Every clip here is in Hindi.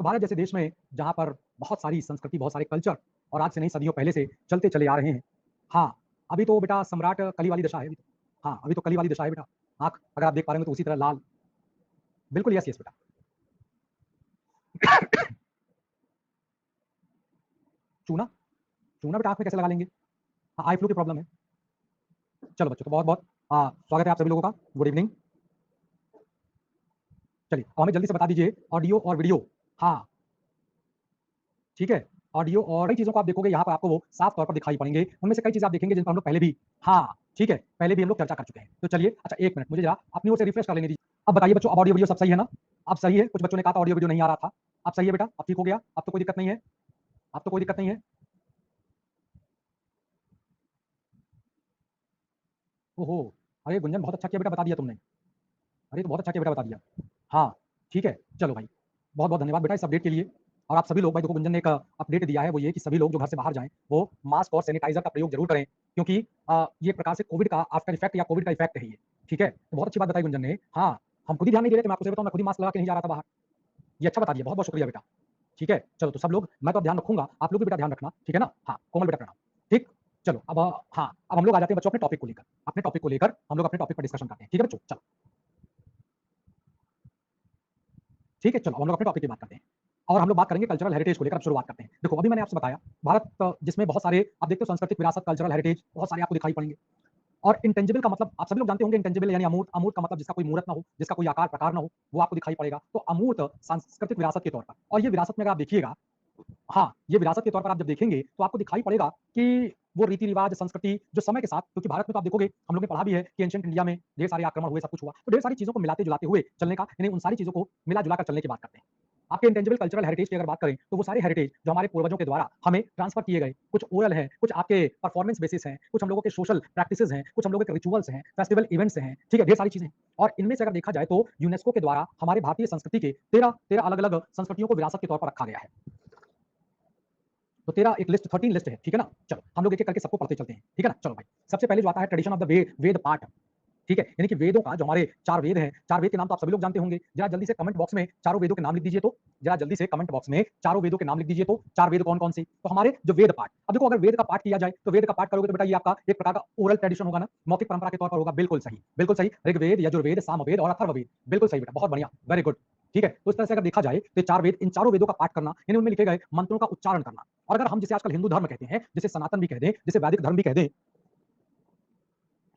तो भारत जैसे देश में जहाँ पर बहुत सारी संस्कृति, बहुत सारे कल्चर और आज से नहीं सदियों पहले से चलते चले आ रहे हैं। हाँ, अभी तो बेटा सम्राट कली वाली दशा है अभी तो। हाँ, अभी तो कली वाली दशा है बेटा। आँख अगर आप देख पा रहे हो तो उसी तरह लाल। बिल्कुल यस, यस बेटा। चूना? चूना बेटा आँख में कैसे लगा लेंगे? हाँ, आई फ्लू की प्रॉब्लम है। चलो बच्चों, तो बहुत-बहुत स्वागत है आप सभी लोगों का। Good evening. चलिए, अब हमें जल्दी से बता दीजिए ऑडियो और वीडियो। हाँ, ठीक है? ऑडियो और कई चीज़ों को आप देखोगे यहाँ पर आपको वो साफ तौर पर दिखाई पड़ेंगे। उनमें से कई चीज़ें आप देखेंगे जिन पर हम लोग पहले भी हाँ, ठीक है, पहले भी हम लोग चर्चा कर चुके हैं। तो चलिए अच्छा 1 मिनट मुझे ज़रा अपनी ओर से रिफ्रेश कर लेने दीजिए। अब बताइए बच्चों, अब ऑडियो वीडियो सब सही है ना? अब सही है? कुछ बच्चों ने कहा था ऑडियो वीडियो नहीं आ रहा था। अब सही है बेटा? अब ठीक हो गया? अब तो कोई दिक्कत नहीं है? अब तो कोई दिक्कत नहीं है? ओहो! अरे गुंजन बहुत अच्छा किया बेटा बता दिया तुमने। अरे, तो बहुत अच्छा किया बेटा बता दिया। हाँ, ठीक है, चलो भाई। बहुत-बहुत धन्यवाद बेटा इस अपडेट के लिए। और आप सभी लोग भाई देखो गुंजन ने एक अपडेट दिया है वो ये कि सभी लोग जो घर से बाहर जाएँ, वो मास्क और सैनिटाइज़र का प्रयोग ज़रूर करें क्योंकि ये एक प्रकार से कोविड का आफ्टर इफेक्ट या कोविड का इफेक्ट है ये, ठीक है? तो बहुत अच्छी बात बताई गुंजन ने। हाँ, हम खुद ही ध्यान नहीं दे रहे थे, मैं आपको सही बताऊँ मैं खुद ही मास्क लगा के नहीं जा रहा था बाहर। ये अच्छा बता दिया, बहुत-बहुत शुक्रिया बेटा। ठीक है, चलो तो सब लोग मैं तो अब ध्यान रखूँगा, आप लोग भी बेटा ध्यान रखना, ठीक है ना? हाँ, कोमल बेटा प्रणाम। ठीक? चलो अब हाँ, अब हम लोग आ जाते हैं बच्चों अपने टॉपिक को लेकर। अपने टॉपिक को लेकर हम लोग अपने टॉपिक पर डिस्कशन करते हैं, ठीक है बच्चों? चलो। ठीक है, चलो अब हम लोग अपने टॉपिक की बात करते हैं। और हम लोग बात करेंगे कल्चरल हेरिटेज को लेकर अब शुरुआत करते हैं। देखो अभी मैंने आपसे बताया भारत जिसमें बहुत सारे आप देखते हो सांस्कृतिक विरासत, कल्चरल हेरिटेज बहुत सारे आपको दिखाई पड़ेंगे। और इंटेंजिबल का मतलब आप सभी लोग जानते होंगे इंटेंजिबल यानी अमूर्त, अमूर्त का मतलब जिसका कोई मूरत ना हो, जिसका कोई आकार प्रकार ना हो, वो आपको दिखाई पड़ेगा। तो अमूर्त सांस्कृतिक विरासत के तौर पर और ये विरासत में अगर आप देखिएगा हाँ, ये विरासत के तौर पर आप जब देखेंगे तो आपको दिखाई पड़ेगा कि वो रीति-रिवाज, संस्कृति जो समय के साथ क्योंकि भारत में तो आप देखोगे हम लोगों ने पढ़ा भी है कि एंशिएंट इंडिया में ढेर सारे आक्रमण हुए, सब कुछ हुआ। तो ढेर सारी चीज़ों को मिलाते-जुलाते हुए चलने का यानी उन सारी चीज़ों को मिला-जुला कर चलने की बात करते हैं। आपके इंटेंजिबल कल्चरल हेरिटेज की अगर बात करें तो वो सारे हेरिटेज जो हमारे पूर्वजों के द्वारा हमें ट्रांसफर किए गए, कुछ ओरल हैं, कुछ आपके परफॉर्मेंस बेसिस हैं, कुछ हम लोगों के सोशल प्रैक्टिसेज़ हैं, कुछ हम लोगों के रिचुअल्स हैं, फेस्टिवल इवेंट्स हैं, ठीक है? ढेर सारी चीज़ें हैं। और इनमें से अगर देखा जाए तो यूनेस्को के द्वारा हमारे भारतीय संस्कृति के 13 अलग-अलग संस्कृतियों को विरासत के तौर पर रखा गया है। तो तेरा एक लिस्ट 13 लिस्ट है, ठीक है ना? चलो, हम लोग एक-एक करके सबको पढ़ते चलते हैं, ठीक है ना? चलो भाई, सबसे पहले जो आता है tradition of the Veda part, ठीक है? यानी कि वेदों का जो हमारे 4 वेद हैं, 4 वेद के नाम तो आप सभी लोग जानते होंगे। ज़रा जल्दी से कमेंट बॉक्स में चारों वेदों के नाम लिख दीजिए तो। ज़रा जल्दी से कमेंट बॉक्स में चारों वेदों के नाम लिख दीजिए तो, 4 वेद कौन-कौन से? तो हमारे जो वेद पाठ, अब देखो अगर वेद का पाठ किया जाए, तो वेद का पाठ करोगे तो बेटा ये आपका एक प्रकार का ओरल ट्रेडिशन होगा ना, मौखिक परंपरा के तौर पर होगा, बिल्कुल सही, बिल्कुल सही। ऋग्वेद, यजुर्वेद, सामवेद और अथर्ववेद, बिल्कुल सही बेटा, बहुत बढ़िया, वेरी गुड। ठीक है? तो इस तरह से अगर देखा जाए तो ये 4 वेद, इन चारों वेदों का पाठ करना, यानी उनमें लिखे गए मंत्रों का उच्चारण करना और अगर हम जिसे आजकल हिंदू धर्म कहते हैं, जिसे सनातन भी कह दें, जिसे वैदिक धर्म भी कह दें,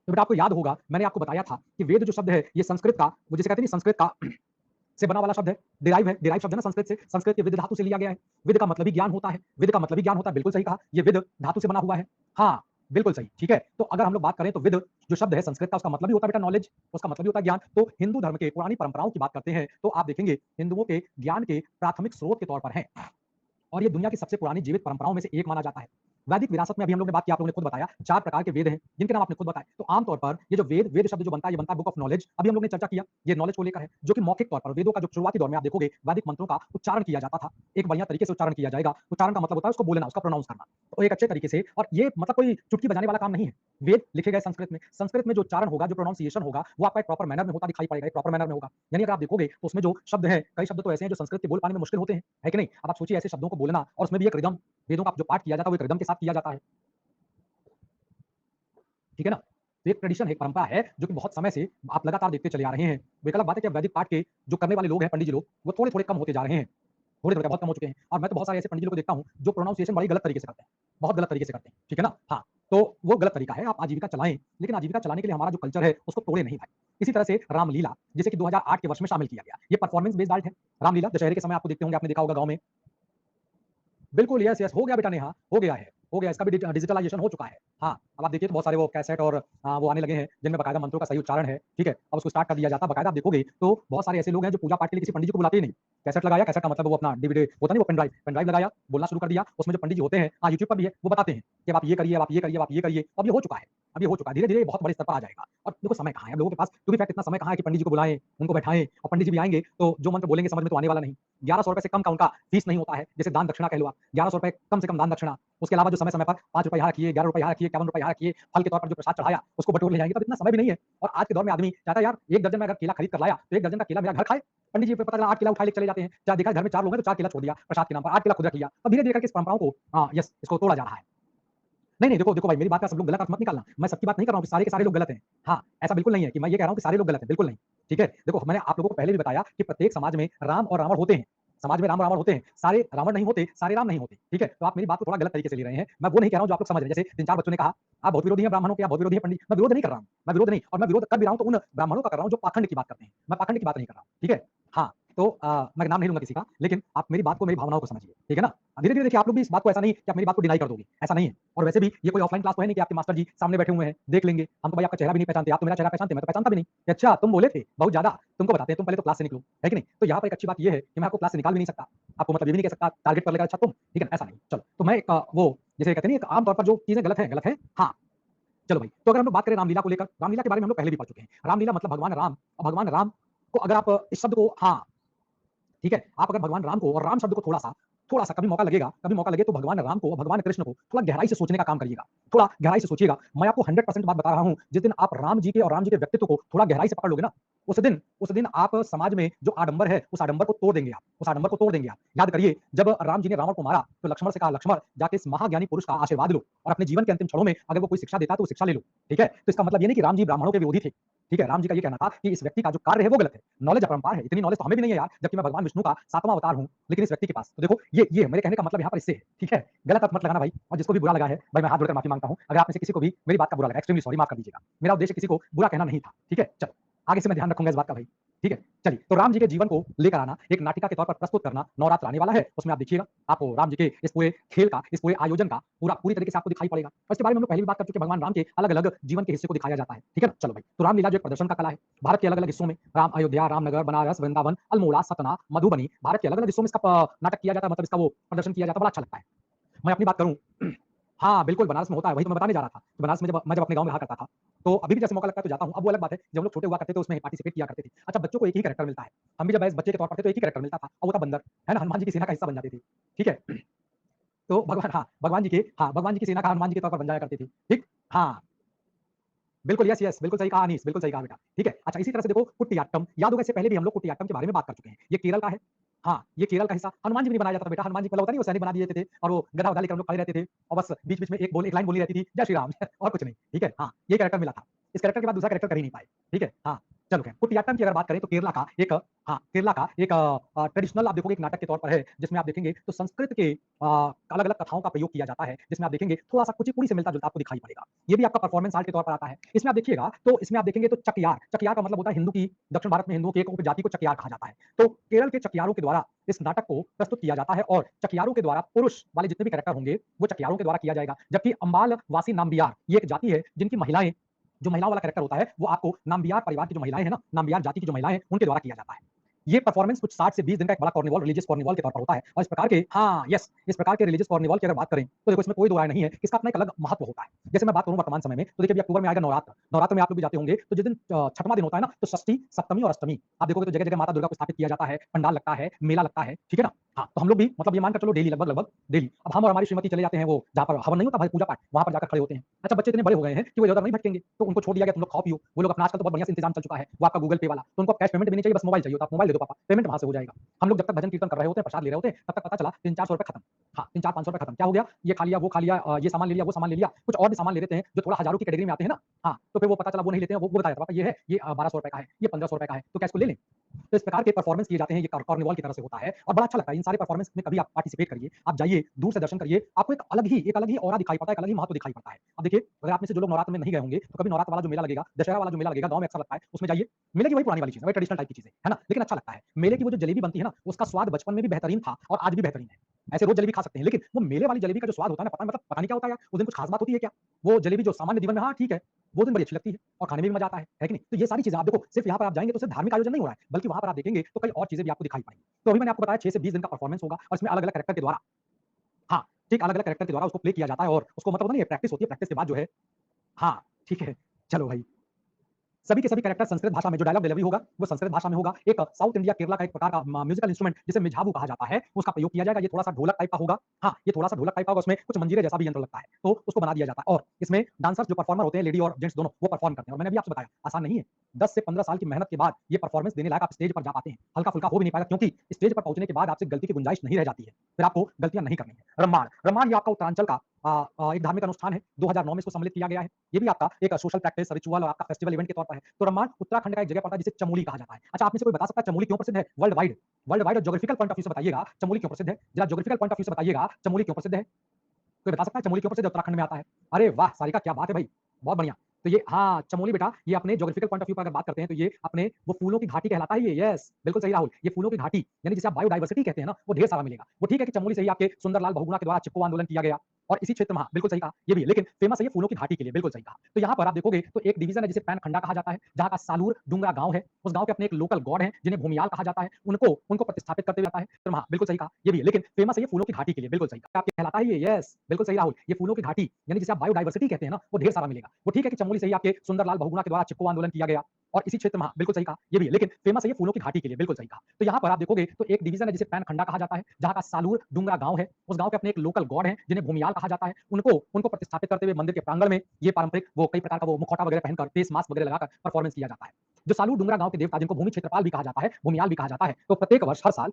तो बेटा आपको याद होगा मैंने आपको बताया था कि वेद जो शब्द है ये संस्कृत का वो जिसे कहते हैं संस्कृत का से बना वाला शब्द है, डिराइव शब्द है ना संस्कृत से, संस्कृत के विद धातु से लिया गया है। विद का मतलब ही ज्ञान होता है, विद का मतलब ही ज्ञान होता है, बिल्कुल सही कहा। ये विद धातु से बना हुआ है। हाँ, बिल्कुल सही, ठीक है। तो अगर हम लोग बात करें तो विद जो शब्द है संस्कृत का उसका मतलब ही होता है बेटा नॉलेज, उसका मतलब ही होता है ज्ञान। तो हिंदू धर्म के पुरानी परंपराओं की बात करते हैं, तो आप देखेंगे हिंदुओं के ज्ञान के प्राथमिक स्रोत के तौर पर हैं। और ये दुनिया की सबसे पुरानी जीवित परंपराओं में से एक माना जाता है। वैदिक विरासत में अभी हम लोग ने बात की, आप लोगों ने खुद बताया 4 प्रकार के वेद हैं, जिनके नाम आपने खुद बताए। तो आम तौर पर ये जो वेद शब्द जो बनता है, ये बनता है बुक ऑफ नॉलेज। अभी हम लोग ने चर्चा किया, ये नॉलेज को लेकर है, जो कि मौखिक तौर पर वेदों का जो शुरुआती दौर में आप देखोगे वैदिक मंत्रों का उच्चारण किया जाता था। एक बढ़िया तरीके से उच्चारण किया जाएगा। उच्चारण का मतलब होता है उसको बोलना, उसका प्रोनाउंस करना। तो एक अच्छे तरीके से और ये मतलब कोई चुटकी बजाने वाला काम नहीं है। वेद लिखे गए संस्कृत में, संस्कृत में जो उच्चारण होगा, जो प्रोनाउंसिएशन होगा, वो आपका एक प्रॉपर मैनर में होता दिखाई पड़ेगा, एक प्रॉपर मैनर में होगा। यानी अगर आप देखोगे तो उसमें जो शब्द हैं, कई शब्द तो ऐसे हैं जो संस्कृत के बोल पाने में मुश्किल होते हैं, है कि नहीं? अब आप सोचिए ऐसे शब्दों को बोलना और उसमें भी एक रिदम वेदों का जो पाठ किया जाता है वो एक रिदम के साथ किया जाता है, ठीक है ना? तो एक ट्रेडिशन है, एक परंपरा है जो कि बहुत समय से आप लगातार देखते चले आ रहे हैं। वो एक अलग बात है कि अब वैदिक पाठ के जो करने वाले लोग हैं, पंडित जी लोग, वो थोड़े-थोड़े कम होते जा रहे हैं। थोड़े-थोड़े क्या बहुत कम हो चुके हैं और मैं तो बहुत सारे ऐसे पंडित जी लोग को देखता हूँ जो प्रोनाउंसिएशन बड़ी गलत तरीके से करते हैं, बहुत गलत तरीके से करते हैं, ठीक है ना? हाँ, तो वो गलत तरीका है, आप आजीविका चलाएँ, लेकिन आजीविका चलाने के लिए हमारा जो कल्चर है उसको तोड़े नहीं भाई। इसी तरह से रामलीला, जिसे कि 2008 के वर्ष में शामिल किया गया। ये परफॉर्मेंस बेस्ड आर्ट है। रामलीला दशहरे के समय आपको देखते होंगे, आपने देखा होगा गाँव में बिल्कुल, यस, यस, हो गया बेटा नेहा, हो गया है, हो गया, इसका भी डिजिटलाइज़ेशन हो चुका है। हाँ, अब आप देखिए तो बहुत सारे वो कैसेट और वो आने लगे हैं, जिनमें बाकायदा मंत्रों का सही उच्चारण है, ठीक है? अब उसको स्टार्ट कर दिया जाता है, बाकायदा आप देखोगे तो बहुत सारे ऐसे लोग हैं जो पूजा पाठ के लिए किसी पंडित जी को बुलाते ही नहीं। कैसेट लगाया, कैसेट का मतलब वो अपना डीवीडी होता नहीं वो पेन ड्राइव लगाया, बोलना शुरू कर दिया, उसमें जो पंडित जी होते हैं यूट्यूब पर भी है, वो बताते हैं कि अब आप ये करिए, अब आप ये करिए, अब आप ये करिए। अब ये हो चुका है, अब ये हो चुका है, धीरे-धीरे ये बहुत बड़े स्तर पर आ जाएगा। और देखो समय कहाँ है, अब लोगों के पास टू बी फैक्ट इतना समय कहाँ है कि पंडित जी को बुलाएँ, उनको बैठाएँ और पंडित जी भी आएँगे तो जो मंत्र बोलेंगे समझ में तो आने वाला नहीं। ₹1100 से कम का उनका फीस नहीं होता है, जिसे दान दक्षिणा कह लो आप। ₹1100 कम से कम दान दक्षिणा। उसके अलावा जो समय-समय पर ₹5 यहाँ रखिए, ₹11 यहाँ रखिए, ₹51 यहाँ रखिए, फल के तौर पर जो प्रसाद चढ़ाया, उसको बटोर ले जाएँगे, तब इतना समय भी नहीं है। और आज के दौर में आदमी चाहता है यार 1 दर्जन मैं अगर केला खरीद कर लाया, तो 1 दर्जन का केला मेरा घर खाए। पंडित जी पता चला 8 केला उठा लेके चले जाते हैं, जहाँ देखा घर में 4 लोग हैं तो 4 केला छोड़ दिया प्रसाद के नाम पर, 8 केला खुद रख लिया। अब धीरे-धीरे करके इस परंपराओं को यस इसको तोड़ा जा रहा है। नहीं, नहीं, देखो भाई मेरी बात का सब लोग गलत अर्थ मत निकालना। मैं सबकी बात नहीं कर रहा हूँ कि सारे के सारे लोग गलत हैं। हाँ, ऐसा बिल्कुल नहीं है कि मैं ये कह रहा हूँ कि सारे लोग गलत हैं, बिल्कुल नहीं। ठीक है? देखो मैंने आप लोगों को पहले भी बताया कि प्रत्येक समाज में राम और रावण होते हैं। समाज में राम और रावण होते हैं। सारे रावण नहीं होते, सारे राम नहीं होते। ठीक है? तो आप मेरी बात को थोड़ा गलत तरीके से ले रहे हैं। मैं वो नहीं कह रहा हूँ जो आप लोग समझ रहे हैं। जैसे 3-4 बच्चों ने कहा, आप बहुत विरोधी हैं ब्राह्मणों के, आप बहुत विरोधी हैं पंडित। मैं विरोध नहीं कर रहा हूँ। मैं विरोध नहीं और मैं विरोध कर भी रहा हूँ तो उन ब्राह्मणों का कर रहा हूँ जो पाखंड की बात करते हैं। मैं पाखंड की बात नहीं कर रहा हूँ। ठीक है? हाँ, तो मैं नाम नहीं लूँगा किसी का, लेकिन आप मेरी बात को, मेरी भावनाओं को समझिए। ठीक है ना? धीरे-धीरे देखिए आप लोग भी इस बात को ऐसा नहीं कि आप मेरी बात को डिनाई कर दोगे, ऐसा नहीं है। और वैसे भी ये कोई ऑफलाइन क्लास तो है नहीं कि आपके मास्टर जी सामने बैठे हुए हैं, देख लेंगे। हम तो भाई आपका चेहरा भी नहीं पहचानते, आप तो मेरा चेहरा पहचानते, मैं तो पहचानता भी नहीं। कि अच्छा तुम बोले थे, बहुत ज़्यादा, तुमको बताते हैं, तुम पहले तो क्लास से निकलो, है कि नहीं? तो यहाँ पर एक अच्छी बात ये है कि मैं आपको क्लास से निकाल भी नहीं सकता। आपको मतलब ये भी नहीं कह सकता टारगेट कर लेगा अच्छा तुम, ठीक है ना? ऐसा नहीं। चलो, तो मैं एक वो जिसे कहते हैं ना एक आम तौर पर जो चीज़ें गलत हैं, हाँ, चलो भाई। तो अगर हम लोग बात करें रामलीला को लेकर, रामलीला के बारे में हम लोग पहले भी पढ़ चुके हैं। रामलीला मतलब भगवान राम और भगवान राम को अगर आप इस शब्द को हाँ, ठीक है? आप अगर भगवान राम को और राम शब्द को थोड़ा-सा कभी मौका लगे तो भगवान राम को और भगवान कृष्ण को थोड़ा गहराई से सोचने का काम करिएगा। थोड़ा गहराई से सोचिएगा। मैं आपको 100% बात बता रहा हूँ, जिस दिन आप राम जी के और राम जी के व्यक्तित्व को थोड़ा गहराई से पकड़ लोगे ना, उस दिन आप समाज में जो आडंबर है, उस आडंबर को तोड़ देंगे आप। उस आडंबर को तोड़ देंगे आप। याद करिए, जब राम जी ने रावण को मारा, तो लक्ष्मण से कहा, "लक्ष्मण, जाके इस महाज्ञानी पुरुष का आशीर्वाद लो और अपने जीवन के अंतिम क्षणों में अगर वो कोई शिक्षा देता है, तो वो शिक्षा ले लो।" ठीक है? तो इसका मतलब ये नहीं कि राम जी ब्राह्मणों के विरोधी थे। ठीक है? राम जी का ये कहना था कि इस व्यक्ति का जो कार्य है, वो गलत है। नॉलेज अपरंपार है। इतनी नॉलेज तो हमें भी नहीं है यार, जबकि मैं भगवान विष्णु का 7वां अवतार हूँ, लेकिन इस व्यक्ति के पास तो देखो ये मेरे कहने का मतलब यहाँ पर इससे है, ठीक है? गलत अर्थ मत लगाना भाई और जिसको भी बुरा लगा है, भाई मैं हाथ जोड़कर माफ़ी माँगता हूँ। अगर आप में से किसी को भी मेरी बात का बुरा लगा, एक्सट्रीमली सॉरी माफ़ कर दीजिएगा। मेरा उद्देश्य किसी को बुरा कहना नहीं था, ठीक है? चलो, आगे से मैं ध्यान रखूँगा इस बात का भाई, ठीक है? चलिए, तो राम जी के जीवन को लेकर आना, एक नाटिका के तौर पर प्रस्तुत करना, नवरात्र आने वाला है, उसमें आप देखिएगा, आपको राम जी के इस पूरे खेल का, इस पूरे आयोजन का पूरी तरीके से आपको दिखाई पड़ेगा। और इसके बारे में हम लोग पहले भी बात कर चुके हैं, भगवान राम के अलग-अलग जीवन के हिस्से को दिखाया जाता है, ठीक है ना? चलो भाई, तो रामलीला जो एक प्रदर्शन का कला है, भारत के अलग-अलग हिस्सों में राम अयोध्या, रामनगर, बनारस, वृंदावन, अल्मोड़ा, सतना, मधुबनी, भारत के अलग-अलग हिस्सों में इसका नाटक किया जाता है, मतलब इसका वो प्रदर्शन किया जाता है, बड़ा अच्छा लगता है। मैं अपनी बात करूँ हाँ, बिल्कुल बनारस में होता है, वही तो मैं बताने जा रहा था। कि बनारस में जब अपने गाँव में रहा करता था, तो अभी भी जैसे मौका लगता है तो जाता हूँ। अब वो अलग बात है, जब हम लोग छोटे हुआ करते थे उसमें पार्टिसिपेट किया करते थे। अच्छा बच्चों को एक ही कैरेक्टर मिलता है। हम भी जब एज़ बच्चे के तौर पर थे तो एक ही कैरेक्टर मिलता था और वो था बंदर, है ना? हनुमान जी की सेना का हिस्सा बन जाते थे, ठीक है? तो भगवान जी की सेना का हनुमान जी के तौर पर बन जाया करती थी, ठीक? हाँ। बिल्कुल, यस, यस, बिल्कुल सही कहा अनीस, बिल्कुल सही कहा बेटा, ठीक है। अच्छा इसी तरह से देखो कुटियाट्टम, याद होगा इससे पहले भी हम लोग कुटियाट्टम के बारे में बात कर चुके हैं। ये केरल का है। हाँ, ये केरल का हिस्सा हनुमान जी भी नहीं बनाया जाता था बेटा, हनुमान जी को पहले होता नहीं वो सैनिक बना दिए जाते थे और वो गधा-वधा लेकर हम लोग खड़े रहते थे और बस बीच-बीच में एक लाइन बोलनी रहती थी, जय श्री राम और कुछ नहीं, ठीक है? हाँ, ये कैरेक्टर मिला था। इस कैरेक्टर के बाद दूसरा कैरेक्टर कर ही नहीं पाए, ठीक है? हाँ, चलो खैर कुटियाट्टम की अगर बात करें तो केरला का एक ट्रेडिशनल आप देखोगे एक नाटक के तौर पर है, जिसमें आप देखेंगे तो संस्कृत के अलग-अलग कथाओं का प्रयोग किया जाता है, जिसमें आप देखेंगे थोड़ा-सा कुचिपुड़ी से मिलता-जुलता आपको दिखाई पड़ेगा। ये भी आपका परफॉर्मेंस आर्ट के तौर पर आता है। इसमें आप देखिएगा तो इसमें आप देखेंगे तो चकयार, चकयार का मतलब होता है हिंदू की दक्षिण भारत में हिंदुओं की एक उपजाति को चकयार कहा जाता है। तो केरल के चकयारों के द्वारा इस नाटक को प्रस्तुत किया जाता है और चकयारों के द्वारा पुरुष वाले जितने भी कैरेक्टर होंगे, वो चकयारों के द्वारा किया जाएगा। जबकि अंबाल वासी नाम्बियार ये एक जाति है जिनकी महिलाएँ जो महिलाओं वाला कैरेक्टर होता है, वो आपको नाम्बियार परिवार की जो महिलाएँ हैं ना, नाम्बियार जाति की जो महिलाएँ हैं, उनके द्वारा किया जाता है। ये परफॉर्मेंस कुछ 60 से 20 दिन का एक बड़ा कार्निवल रिलीजियस कार्निवल के तौर पर होता है और इस प्रकार के हाँ, यस इस प्रकार के रिलीजियस कार्निवल की अगर बात करें, तो देखो इसमें कोई दो राय नहीं है, इसका अपना एक अलग महत्व होता है। जैसे मैं बात करूँ वर्तमान समय में, तो देखिए अभी अक्टूबर में आएगा नवरात्र, नवरात्र में आप लोग भी जाते होंगे, तो जिस दिन 6वां दिन होता है ना, तो षष्ठी, सप्तमी और अष्टमी, आप देखोगे तो जगह-जगह माता दुर्गा को स्थापित किया जाता है, पंडाल लगता है, मेला लगता है, ठीक है ना? हाँ, तो हम लोग भी मतलब ये मानकर चलो डेली लगभग डेली। अब हम और हमारी श्रीमती चले जाते हैं वो जहाँ पर हवन नहीं होता भाई पूजा पाठ, वहाँ पर जाकर खड़े होते हैं। अच्छा बच्चे इतने बड़े हो गए हैं कि वो इधर-उधर नहीं भटकेंगे, तो उनको छोड़ दिया गया तुम लोग खाओ पियो। वो लोग अपना आजकल तो बहुत बढ़िया से इंतजाम चल चुका है, वो आपका गूगल पे वाला, तो उनको अब कैश पेमेंट भी नहीं चाहिए, बस मोबाइल चाहिए होता है, आप मोबाइल दे दो पापा, पेमेंट वहाँ से हो जाएगा। हम लोग जब तक भजन कीर्तन कर रहे होते हैं, प्रसाद ले रहे होते हैं, तब तक पता चला 300-400 रुपए खत्म। हाँ, 300-500 रुपए खत्म। क्या हो गया? ये खा लिया, वो खा लिया ये सामान ले लिया, वो सामान ले लिया। कुछ और भी सामान ले लेते हैं जो थोड़ा हज़ारों की कैटेगरी में आते हैं ना, हाँ, तो फिर वो पता चला वो नहीं लेते हैं, वो बताया था पापा ये है, ये 1200 रुपए का है, ये 1500 रुपए का है, तो क्या इसको ले लें? तो इस प्रकार के परफॉर्मेंस किए जाते हैं, ये कार्निवल की तरह से होता है और बड़ा अच्छा लगता है। इन सारे परफॉर्मेंस में कभी आप पार्टिसिपेट करिए, आप जाइए, दूर से दर्शन करिए, आपको एक अलग ही ऑरा दिखाई पड़ता है, एक अलग ही महत्व दिखाई पड़ता है। अब देखिए, अगर आप में से जो लोग नवरात्र में नहीं गए होंगे, तो कभी नवरात्र वाला जो मेला लगेगा, दशहरा वाला जो मेला लगेगा, गाँव में अक्सर लगता है, उसमें जाइए, मेले की वही पुरानी वाली चीज़ है, वही ट्रेडिशनल टाइप की चीज़ है ना? लेकिन अच्छा लगता है। मेले की वो जो जलेबी बनती है ना, उसका स्वाद बचपन में भी बेहतरीन था और आज भी बेहतरीन है। ऐसे रोज़ जलेबी खा सकते हैं, लेकिन वो मेले वाली जलेबी का जो स्वाद होता है ना, पता नहीं क्या होता है यार, उस दिन कुछ खास बात होती है क्या? वो जलेबी जो सामान्य जीवन में हाँ, ठीक है, वो दिन बड़ी अच्छी लगती है और खाने में भी मज़ा आता है कि नहीं? तो ये सारी चीज़ें आप देखो, सिर्फ़ यहाँ पर आप जाएँगे तो सिर्फ़ धार्मिक आयोजन नहीं हो रहा है, बल्कि वहाँ पर आप देखेंगे तो कई और चीज़ें भी आपको दिखाई पड़ेंगी। तो अभी मैंने आपको बताया 6 से 20 दिन का परफॉर्मेंस होगा और इसमें अलग-अलग कैरेक्टर के द्वारा हाँ, ठीक अलग-अलग कैरेक्टर के द्वारा उसको प्ले किया जाता है और उसको मतलब होता नहीं है प्रैक्टिस होती है, प्रैक्टिस के बाद जो है हाँ, ठीक है, चलो भाई। सभी के सभी कैरेक्टर संस्कृत भाषा में, जो डायलॉग डिलीवरी होगा वो संस्कृत भाषा में होगा। एक साउथ इंडिया केरला का एक प्रकार का म्यूजिकल इंस्ट्रूमेंट जिसे मिझावू कहा जाता है, उसका प्रयोग किया जाएगा। ये थोड़ा सा ढोलक टाइप का होगा। हाँ, ये थोड़ा सा ढोलक टाइप का होगा, उसमें कुछ मंजीरे जैसा भी यंत्र लगता है, तो उसको बना दिया जाता है। और इसमें डांसर्स जो परफॉर्मर होते हैं, लेडी और जेंट्स दोनों, वो परफॉर्म करते हैं। और मैंने अभी आपसे बताया आसान नहीं है। 10 से 15 साल की मेहनत के बाद ये परफॉर्मेंस देने लायक आप स्टेज पर जा पाते हैं। हल्का फुल्का हो भी नहीं पाएगा, क्योंकि स्टेज पर पहुंचने के बाद आपसे गलती की गुंजाइश नहीं रह जाती है। फिर आपको गलतियां नहीं करनी है। रम्माण, रम्माण ये आपका उत्तरांचल का एक धार्मिक अनुष्ठान है। 2009 में इसको सम्मिलित किया गया है। ये भी आपका एक सोशल प्रैक्टिस, रिचुअल और आपका फेस्टिवल इवेंट के तौर पर है। तो रम्माण उत्तराखंड का एक जगह पड़ता है जिसे चमोली कहा जाता है। अच्छा, आप में से कोई बता सकता है चमोली क्यों प्रसिद्ध है वर्ल्ड वाइड? वर्ल्ड वाइड और ज्योग्राफिकल पॉइंट ऑफ व्यू से बताइएगा चमोली क्यों प्रसिद्ध है? जरा ज्योग्राफिकल पॉइंट ऑफ व्यू से बताइएगा चमोली क्यों प्रसिद्ध है? कोई बता सकता है चमोली क्यों प्रसिद्ध है? उत्तराखंड में आता है। अरे वाह! सारिका क्या बात है भाई, बहुत बढ़िया। तो ये हाँ, चमोली बेटा ये अपने ज्योग्राफिकल पॉइंट ऑफ व्यू पर अगर बात करते हैं तो ये अपने वो फूलों की घाटी कहलाता है ये। यस, बिल्कुल सही राहुल। ये फूलों की घाटी यानी जिसे आप बायोडायवर्सिटी कहते हैं ना, वो ढेर सारा मिलेगा। वो ठीक है कि चमोली से ही आपके सुंदरलाल बहुगुणा के द्वारा चिपको आंदोलन किया गया और इसी क्षेत्र में हाँ, बिल्कुल सही कहा, ये भी है। लेकिन फेमस है ये फूलों की घाटी के लिए, बिल्कुल सही कहा। तो यहाँ पर आप देखोगे तो एक डिवीजन है जिसे पैनखंडा कहा जाता है, जहाँ का सालूर डुंगरा गाँव है। उस गाँव के अपने एक लोकल गॉड हैं जिन्हें भूमियाल कहा जाता है। उनको उनको प्रतिस्थापित करते हुए आता है। तो हाँ, बिल्कुल सही कहा, ये भी है। लेकिन फेमस है ये फूलों की घाटी के लिए, बिल्कुल सही कहा। आपके कहलाता है ये। यस, बिल्कुल सही राहुल। ये फूलों की घाटी यानी जिसे आप बायोडायवर्सिटी कहते हैं ना, वो ढेर सारा मिलेगा। वो ठीक है कि चमोली से ही आपके सुंदरलाल बहुगुणा के द्वारा चिपको आंदोलन किया गया और इसी क्षेत्र में हाँ, बिल्कुल सही कहा, ये भी है। लेकिन फेमस है ये फूलों की घाटी के लिए, बिल्कुल सही कहा। तो यहाँ पर आप देखोगे तो एक डिवीजन है जिसे पैनखंडा कहा जाता है, जहाँ का सालूर डुंगरा गाँव है। उस गाँव के अपने एक लोकल गॉड हैं जिन्हें भूमियाल कहा जाता है। उनको उनको प्रतिस्थापित करते हुए मंदिर के प्रांगण में ये पारंपरिक वो कई प्रकार का वो मुखौटा वगैरह पहनकर, फेस मास्क वगैरह लगाकर परफॉर्मेंस किया जाता है। जो सालूर डुंगरा गाँव के देवता जिनको भूमि क्षेत्रपाल भी कहा जाता है, भूमियाल भी कहा जाता है, तो प्रत्येक वर्ष हर साल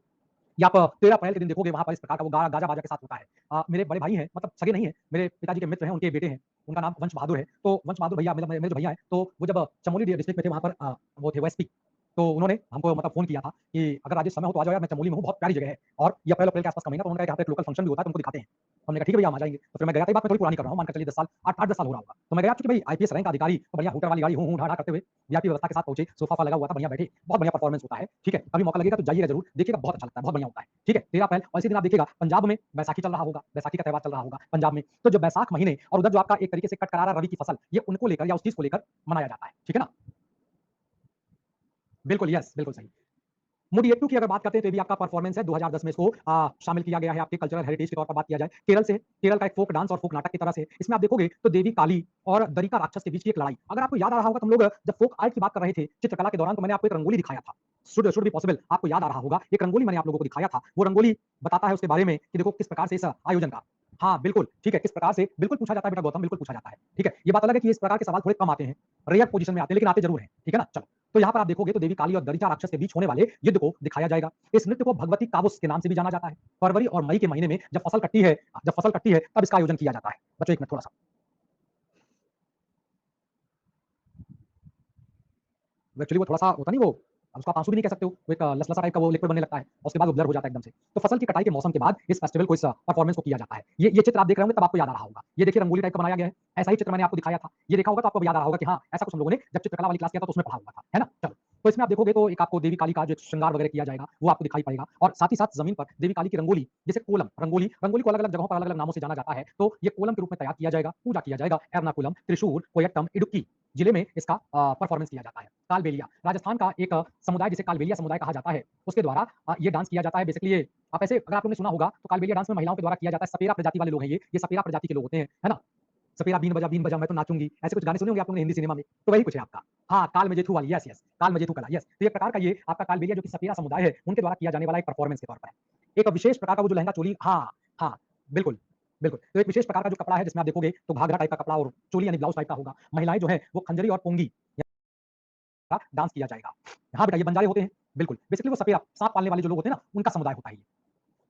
या आप 13 अप्रैल के दिन देखोगे वहाँ पर इस प्रकार का वो गाजा बाजा के साथ होता है। मेरे बड़े भाई हैं, मतलब सगे नहीं है, मेरे पिताजी के मित्र हैं, उनके बेटे हैं, उनका नाम वंश बहादुर है। तो वंश बहादुर भैया मतलब मेरे जो भैया हैं, तो वो जब चमोली डिस्ट्रिक्ट में थे वहाँ पर वो थे एसपी। तो उन्होंने हमको मतलब फ़ोन किया था कि अगर राजेश समय हो तो आ जाओ यार, मैं चमोली में हूँ, बहुत प्यारी जगह है और ये अप्रैल-अप्रैल के आस-पास का महीना, तो उन्होंने कहा कि यहाँ पे एक लोकल फंक्शन भी होता है तो उनको दिखाते हैं। तो हमने कहा ठीक है भैया हम आ जाएँगे। तो फिर मैं गया था, ये बात मैं थोड़ी पुरानी कर रहा हूँ, मान के चलिए 10 साल 8-10 साल हो रहा होगा। तो मैं गया क्योंकि भाई आईपीएस रैंक का अधिकारी, तो बढ़िया हूटर वाली गाड़ी हूँ, ढा-ढा करते हुए वीआईपी व्यवस्था के साथ पहुँचे, सोफ़ा-वोफ़ा लगा हुआ था, बढ़िया बैठे, बहुत बढ़िया परफॉर्मेंस होता है, ठीक है? कभी मौका लगेगा तो जाइएगा ज़रूर, देखिएगा बहुत अच्छा लगता है, बहुत बढ़िया होता है, ठीक है? 13 अप्रैल और इसी दिन आप देखिएगा पंजाब में बैसाखी चल रहा होगा, बैसाखी का त्योहार चल रहा होगा पंजाब में। तो जो बैसाख महीने और उधर जो आपका एक तरीके से कटकरारा रबी की फसल, ये उनको लेकर या उस चीज़ को लेकर मनाया जाता है, ठीक है ना? बिल्कुल, यस, बिल्कुल सही। मोडिएटू की अगर बात करते हैं तो ये भी आपका परफॉर्मेंस है। 2010 में इसको शामिल किया गया है आपके कल्चरल हेरिटेज के तौर पर बात किया जाए। केरल से, केरल का एक फोक डांस और फोक नाटक की तरह से। इसमें आप देखोगे तो देवी काली और दरिका राक्षस के बीच की एक लड़ाई। अगर आपको याद आ रहा होगा तो हम लोग जब फोक आर्ट की बात कर रहे थे चित्रकला के दौरान, तो मैंने आपको एक रंगोली दिखाया था। शुड बी पॉसिबल, आपको याद आ रहा होगा। एक रंगोली मैंने आप लोगों को दिखाया था। वो रंगोली बताता है उसके बारे में कि देखो किस प्रकार से इस आयोजन का हाँ, बिल्कुल, ठीक है, किस प्रकार से बिल्कुल पूछा जाता है बेटा गौतम, बिल्कुल पूछा जाता है। ठीक है, ये बात अलग है कि इस प्रकार के सवाल थोड़े कम आते हैं, रेयर पोज़ीशन में आते हैं, लेकिन आते ज़रूर हैं। ठीक है ना? चलो, तो यहाँ पर आप देखोगे तो देवी काली और दरिचा राक्षस के बीच होने वाले युद्ध को दिखाया जाएगा। इस नृत्य को भगवती कावुस के नाम से भी जाना जाता है। फरवरी और मई के महीने में जब फसल कटती है तब इसका आयोजन किया जाता है। बच्चों 1 मिनट थोड़ा-सा। एक्चुअली वो थोड़ा-सा होता नहीं वो अब उसको आप आँसू भी नहीं कह सकते हो, वो एक लसलसा टाइप का वो लिक्विड बनने लगता है और उसके बाद वो ब्लर हो जाता है एकदम से। तो फसल की कटाई के मौसम के बाद इस फेस्टिवल को, इस परफॉर्मेंस को किया जाता है। ये चित्र आप देख रहे होंगे तब आपको याद आ रहा होगा। ये देखिए रंगोली टाइप का बनाया गया है। ऐसा ही चित्र मैंने आपको दिखाया था। ये देखा होगा तो आपको अब याद आ रहा होगा कि हाँ, ऐसा कुछ हम लोगों ने जब चित्रकला वाली क्लास किया था तो उसमें पढ़ा हुआ था। है ना? चलो, तो इसमें आप देखोगे तो एक आपको देवी काली का जो एक श्रृंगार वगैरह किया जाएगा, वो आपको दिखाई पड़ेगा और साथ ही साथ ज़मीन पर देवी काली की रंगोली, जैसे कोलम, रंगोली रंगोली को अलग-अलग जगहों पर अलग-अलग नामों से जाना जाता है। तो ये कोलम के रूप में तैयार किया जाएगा, पूजा किया जाएगा। एर्नाकुलम, त्रिशूर, कोयट्टम, इडुक्की जिले में इसका परफॉर्मेंस किया जाता है। कालबेलिया, राजस्थान का एक समुदाय जिसे कालबेलिया समुदाय कहा जाता है, उसके द्वारा ये डांस किया जाता है। बेसिकली ये आप ऐसे अगर आप लोगों ने सुना होगा तो कालबेलिया डांस में महिलाओं के द्वारा किया जाता है। सपेरा प्रजाति वाले लोग हैं ये सपेरा प्रजाति के लोग होते हैं, है ना? सपेरा बीन बजा मैं तो नाचूँगी, ऐसे कुछ गाने सुने होंगे आप लोगों ने हिंदी सिनेमा में, तो वही कुछ है आपका। हाँ, काल में जेठू वाली, यस, यस, काल में जेठू कला, यस। तो एक प्रकार का ये आपका कालबेलिया जो कि सपेरा समुदाय है, उनके द्वारा किया जाने वाला एक परफॉर्मेंस के तौर पर है। एक विशेष प्रकार का वो जो लहंगा चोली हाँ, हाँ, बिल्कुल, बिल्कुल। तो एक विशेष प्रकार का जो कपड़ा है जिसमें आप देखोगे तो घाघरा टाइप का कपड़ा और चोली यानी ब्लाउज़ टाइप का होगा। महिलाएँ जो हैं वो खंजरी और पोंगी का डांस किया जाएगा। हाँ बेटा, ये बंजारे होते हैं, बिल्कुल। बेसिकली वो सपेरा, साँप पालने वाले जो लोग होते हैं ना, उनका समुदाय होता है ये।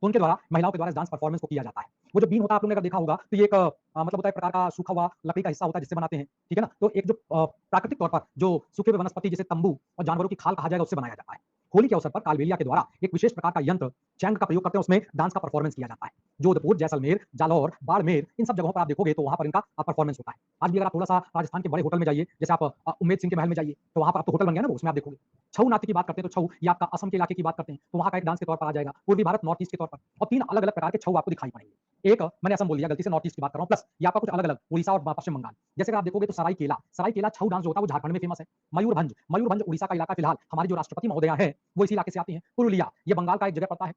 तो उनके द्वारा महिलाओं के द्वारा इस डांस परफॉर्मेंस को किया जाता है। वो जो बीन होता है आप लोगों ने अगर देखा होगा तो ये एक मतलब होता है एक प्रकार का सूखा हुआ लकड़ी का हिस्सा होता है जिससे बनाते हैं, ठीक है ना? तो एक जो प्राकृतिक तौर पर जो सूखे हुए वनस्पति जैसे तंबू और जानवरों की खाल कहा जाएगा उससे बनाया जाता है। होली के अवसर पर कालबेलिया के द्वारा एक विशेष प्रकार का यंत्र चैंग का प्रयोग करते हैं, उसमें डांस का परफॉर्मेंस किया जाता है। जोधपुर, जैसलमेर, जालौर, बाड़मेर इन सब जगहों पर आप देखोगे तो वहाँ पर इनका परफॉर्मेंस होता है। आज भी अगर आप थोड़ा-सा राजस्थान के बड़े होटल में जाइए, जैसे आप उम्मेद सिंह के महल में जाइए, तो वहाँ पर अब तो होटल बन गया ना वो, उसमें आप देखोगे। छऊ नाट्य की बात करते हैं तो छऊ ये आपका असम के इलाके की बात करते हैं, तो वहाँ का एक डांस के तौर पर आ जाएगा। पूर्वी भारत नॉर्थ ईस्ट के तौर पर और 3 अलग-अलग प्रकार के छऊ आपको दिखाई पड़ेंगे। एक मैंने असम बोल दिया, गलती से नॉर्थ ईस्ट की बात कर रहा हूँ, प्लस ये आपका कुछ अलग-अलग उड़ीसा और पश्चिम बंगाल। जैसे अगर आप देखोगे तो सरायकेला छऊ डांस जो होता है वो झारखंड में फेमस है। मयूरभंज उड़ीसा का इलाका फिलहाल हमारी जो राष्ट्रपति महोदया हैं, वो इसी इलाके से आती हैं। पुरुलिया, ये बंगाल का एक जगह पड़ता है।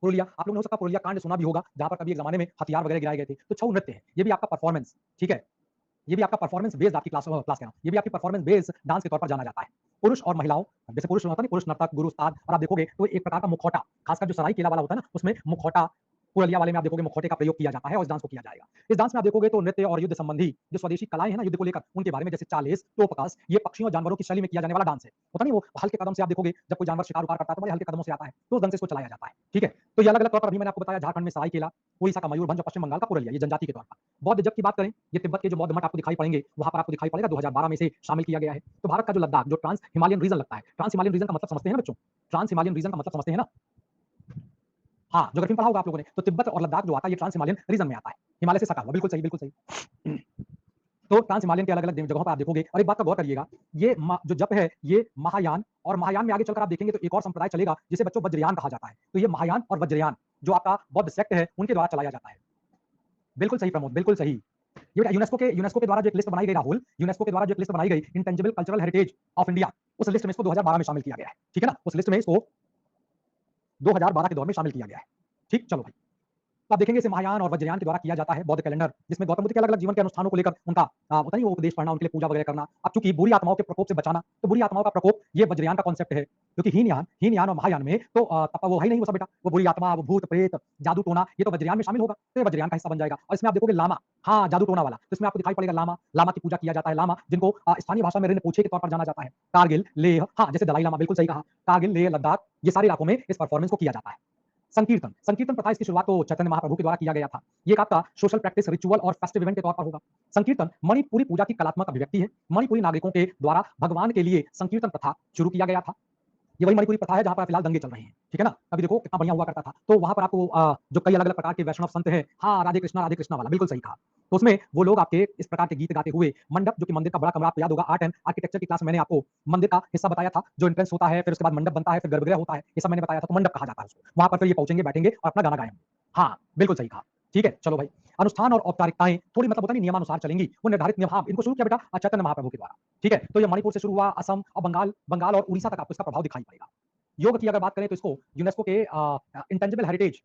पुरुलिया, आप लोगों ने हो सकता है पुरुलिया कांड सुना भी होगा, जहाँ पर कभी एक ज़माने में हथियार वगैरह गिराए गए थे। तो छऊ नृत्य है, ये भी आपका परफॉर्मेंस, ठीक है? ये भी आपका परफॉर्मेंस बेस्ड आपकी क्लास क्लास कह रहा हूँ, ये भी आपकी परफॉर्मेंस बेस्ड डांस के तौर पर जाना जाता है। पुरुष और महिलाओं, जैसे पुरुष होता है ना, पुरुष नर्तक, गुरु, उस्ताद, और आप देखोगे तो एक प्रकार का मुखौटा, खासकर जो सराईकेला वाला होता है ना, उसमें मुखौटा, पुरलिया वाले में आप देखोगे मुखौटे का प्रयोग किया जाता है और इस डांस को किया जाएगा। इस डांस में आप देखोगे तो नृत्य और युद्ध संबंधी जो स्वदेशी कलाएँ हैं ना युद्ध को लेकर, उनके बारे में, जैसे चालीस, टोपकास, ये पक्षियों और जानवरों की शैली में किया जाने वाला डांस है। होता नहीं वो हल्के कदम से, आप देखोगे जब कोई जानवर शिकार-उकार करता है तो बड़े हल्के कदमों से आता है, तो उस ढंग से इसको चलाया जाता है। ठीक है? तो ये अलग-अलग तौर पर अभी मैंने आपको बताया, झारखंड में सराईकेला, उड़ीसा का मयूरभंज और पश्चिम बंगाल का पुरलिया, ये जनजाति के तौर पर। बौद्ध जब की बात करें, ये तिब्बत के जो बौद्ध मठ आपको दिखाई पड़ेंगे, वहाँ पर आपको दिखाई पड़ेगा 2012 में इसे शामिल किया गया है। तो भारत का जो लद्दाख, जो ट्रांस हिमालयन रीजन लगता है, ट्रांस हिमालयन रीजन का मतलब समझते हैं ना बच्चों? ट्रांस हिमालयन रीजन का मतलब समझते हैं ना? हाँ, ज्योग्राफी में पढ़ा होगा आप लोगों ने। तो तिब्बत और लद्दाख जो आता है, ये ट्रांस हिमालयन रीजन में आता है। हिमालय से सटा हुआ, बिल्कुल सही, बिल्कुल सही। तो ट्रांस हिमालयन के अलग-अलग जगहों पर आप देखोगे, और एक बात का गौर करिएगा, ये जो जप है, ये महायान, और महायान में आगे चलकर आप देखेंगे तो एक और संप्रदाय चलेगा, जिसे बच्चों वज्रयान कहा जाता है। तो ये महायान और वज्रयान जो आपका बौद्ध सेक्ट है, उनके द्वारा चलाया जाता है। बिल्कुल सही प्रमोद, बिल्कुल सही। ये यूनेस्को के द्वारा जो एक लिस्ट बनाई गई राहुल, यूनेस्को के द्वारा जो एक लिस्ट बनाई गई, intangible cultural heritage of India, उस लिस्ट में इसको 2012 में शामिल किया गया है। ठीक है ना? उस लिस्ट में इसको 2012 के दौर में शामिल किया गया है। ठीक, चलो भाई। तो आप देखेंगे इसे महायान और वज्रयान के द्वारा किया जाता है, बौद्ध कैलेंडर, जिसमें गौतम बुद्ध के अलग-अलग जीवन के अनुष्ठानों को लेकर उनका होता नहीं वो उपदेश पढ़ना, उनके लिए पूजा वगैरह करना। अब चूँकि बुरी आत्माओं के प्रकोप से बचाना, तो बुरी आत्माओं का प्रकोप ये वज्रयान का कॉन्सेप्ट है। क्योंकि हीनयान और महायान में तो वो है ही नहीं वो सब बेटा, वो बुरी आत्मा, वो भूत-प्रेत, जादू-टोना, ये तो वज्रयान में शामिल होगा, तो ये वज्रयान का हिस्सा बन जाएगा। और इसमें आप देखोगे लामा, हाँ, जादू-टोना वाला, तो इसमें आपको दिखाई पड़ेगा लामा, लामा की पूजा किया जाता है, लामा जिनको स्थानीय भाषा में रिनपोछे के तौर पर जाना जाता है। कारगिल, लेह, हाँ, जैसे दलाई लामा, बिल्कुल सही कहा। कारगिल, लेह, लद्दाख, ये सारे इलाकों में इस परफॉर्मेंस को किया जाता है। संकीर्तन, संकीर्तन प्रथा इसकी शुरुआत तो चैतन्य महाप्रभु के द्वारा किया गया था। ये एक आपका सोशल प्रैक्टिस, रिचुअल और फेस्टिव इवेंट के तौर पर होगा। संकीर्तन मणिपुरी पूजा की कलात्मक अभिव्यक्ति है। मणिपुरी नागरिकों के द्वारा भगवान के लिए संकीर्तन प्रथा शुरू किया गया था। ये वही मणिपुरी प्रथा है जहाँ पर फिलहाल दंगे चल रहे हैं, ठीक है ना? अभी देखो कितना बढ़िया हुआ करता था। तो वहाँ पर आपको जो कई अलग-अलग प्रकार के वैष्णव संत हैं, हाँ, राधे कृष्णा वाला, बिल्कुल सही कहा। तो उसमें वो लोग आपके इस प्रकार के गीत गाते हुए मंडप, जो कि मंदिर का बड़ा कमरा, आपको याद होगा आर्ट एंड आर्किटेक्चर की क्लास में मैंने आपको मंदिर का हिस्सा बताया था, जो एंट्रेंस होता है, फिर उसके बाद मंडप बनता है, फिर गर्भगृह होता है, ये सब मैंने बताया था, तो मंडप कहा जाता है उसको। वहाँ पर फिर ये पहुँचेंगे, बैठेंगे और अपना गाना गाएँगे। हाँ, बिल्कुल सही कहा। ठीक है, चलो भाई। अनुष्ठान और औपचारिकताएँ थोड़ी मतलब होता नहीं नियमानुसार चलेंगी, वो निर्धारित नियम, हाँ, इनको शुरू किया बेटा चैतन्य महाप्रभु के द्वारा। ठीक है? तो ये मणिपुर से शुरू हुआ, असम और बंगाल और उड़ीसा तक आपको इसका प्रभाव दिखाई पड़ेगा। योग की अगर बात करें तो इसको यूनेस्को के intangible heritage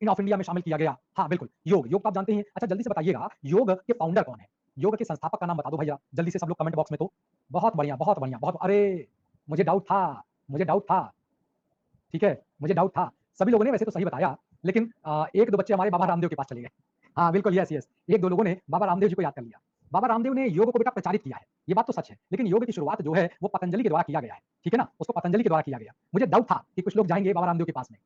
in of India में शामिल किया गया। हाँ, बिल्कुल। योग तो आप जानते ही हैं। अच्छा, जल्दी से बताइएगा, योग के फाउंडर कौन है? योग के संस्थापक का नाम बता दो भैया, जल्दी से सब लोग कमेंट बॉक्स में तो। बहुत बढ़िया, बहुत बढ़िया, बहुत, अरे! मुझे डाउट था, मुझे डाउट था। ठीक है, मुझे डाउट था। सभी लोगों ने वैसे तो सही बताया, लेकिन 1-2 बच्चे हमारे बाबा रामदेव के पास चले गए। हाँ, बिल्कुल, यस, यस। 1-2 लोगों ने बाबा रामदेव जी को याद कर लिया। बाबा रामदेव ने योग को बेटा प्रचारित किया है, ये बात तो सच है। लेकिन योग की शुरुआत जो है, वो पतंजलि के द्वारा किया गया है। ठीक है ना? उसको पतंजलि के द्वारा किया गया। मुझे डाउट था कि कुछ लोग जाएँगे बाबा रामदेव के पास में।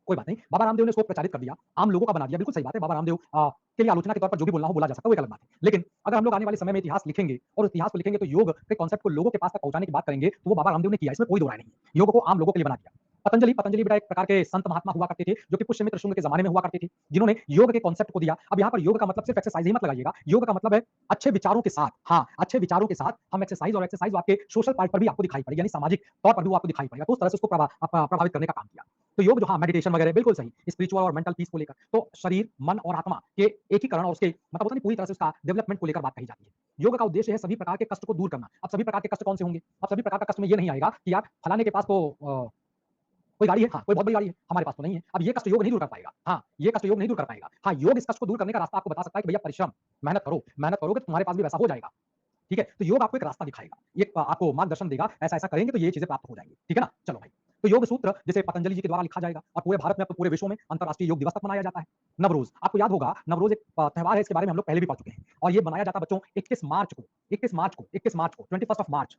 कोई बात नहीं, बाबा रामदेव ने उसको प्रचारित कर दिया, आम लोगों का बना दिया, बिल्कुल सही बात है। बाबा रामदेव के लिए आलोचना के तौर पर जो भी बोलना हो बोला जा सकता है, वो एक अलग बात है। लेकिन अगर हम लोग आने वाले समय में इतिहास लिखेंगे और इतिहास को लिखेंगे तो योग के कॉन्सेप्ट को लोगों के पास तक पहुँचाने की बात करेंगे, तो वो बाबा रामदेव ने किया, इसमें कोई दो राय नहीं है। योग को आम लोगों के लिए बना दिया। पतंजलि बेटा एक प्रकार के संत महात्मा हुआ करते थे, जो कि पुष्यमित्र शुंग के ज़माने में हुआ करते थे, जिन्होंने योग के कॉन्सेप्ट को दिया। अब यहाँ पर योग का मतलब सिर्फ एक्सरसाइज ही मत लगाइएगा, योग का मतलब है अच्छे विचारों के साथ, हाँ, अच्छे विचारों के साथ हम एक्सरसाइज, और एक्सरसाइज आपके सोशल पार्ट पर भी आपको दिखाई पड़ेगी, यानी सामाजिक तौर पर भी वो आपको दिखाई पड़ेगा। तो उस तरह से उसको प्रभावित करने का काम किया। तो योग जो, हाँ, मेडिटेशन वगैरह, बिल्कुल सही, स्पिरिचुअल और मेंटल पीस को लेकर, तो शरीर, मन और आत्मा के एकीकरण और उसके मतलब होता नहीं पूरी तरह से उसका डेवलपमेंट को लेकर बात कही जाती है। योग का उद्देश्य है सभी प्रकार के कष्ट को दूर करना। अब सभी प्रकार के कष्ट कौन से होंगे? अब सभी प्रकार का कष्ट में ये नहीं आएगा कि यार फलाने के पास तो कोई गाड़ी है, हाँ, कोई बहुत बड़ी गाड़ी है, हमारे पास तो नहीं है। अब ये कष्ट योग नहीं दूर कर पाएगा। हाँ, ये कष्ट योग नहीं दूर कर पाएगा। हाँ, योग इस कष्ट को दूर करने का रास्ता आपको बता सकता है कि भैया परिश्रम, मेहनत करोगे तो तुम्हारे पास भी वैसा हो जाएगा। ठीक है? तो योग आपको एक रास्ता दिखाएगा, ये आपको मार्गदर्शन देगा, ऐसा-ऐसा करेंगे तो ये चीज़ें प्राप्त हो जाएँगी। ठीक है ना? चलो भाई। तो योग सूत्र जैसे पतंजलि जी के द्वारा लिखा जाएगा और पूरे भारत में, अब तो पूरे विश्व में अंतर्राष्ट्रीय योग दिवस तक मनाया जाता है। नवरोज़, आपको याद होगा नवरोज़ एक त्योहार है, इसके बारे में हम लोग पहले भी पढ़ चुके हैं और ये मनाया जाता है बच्चों 21 मार्च को 21st ऑफ मार्च,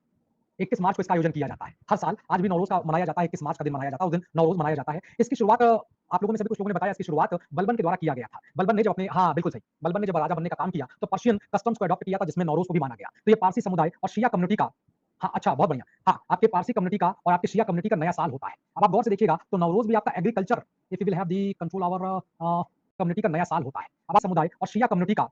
21 मार्च को इसका आयोजन किया जाता है। हर साल आज भी नवरोज़ का मनाया जाता है, 21 मार्च का दिन मनाया जाता है, उस दिन नवरोज़ मनाया जाता है। इसकी शुरुआत आप लोगों में से भी कुछ लोगों ने बताया, इसकी शुरुआत बलबन के द्वारा किया गया था। बलबन ने जब अपने, हाँ, बिल्कुल सही, बलबन ने जब राजा बनने का काम किया, तो पर्शियन कस्टम्स को अडॉप्ट किया था, जिसमें नवरोज़ को भी माना गया। तो ये पारसी समुदाय और शिया कम्युनिटी का, हाँ, अच्छा, बहुत बढ़िया। हाँ, आपके पारसी कम्युनिटी का और आपके शिया कम्युनिटी का नया साल होता है। अब आप गौर से देखिएगा तो नवरोज़ भी आपका agriculture, if you will have the control over community का नया साल होता है। अब आप समुदाय और शिया कम्युनिटी का,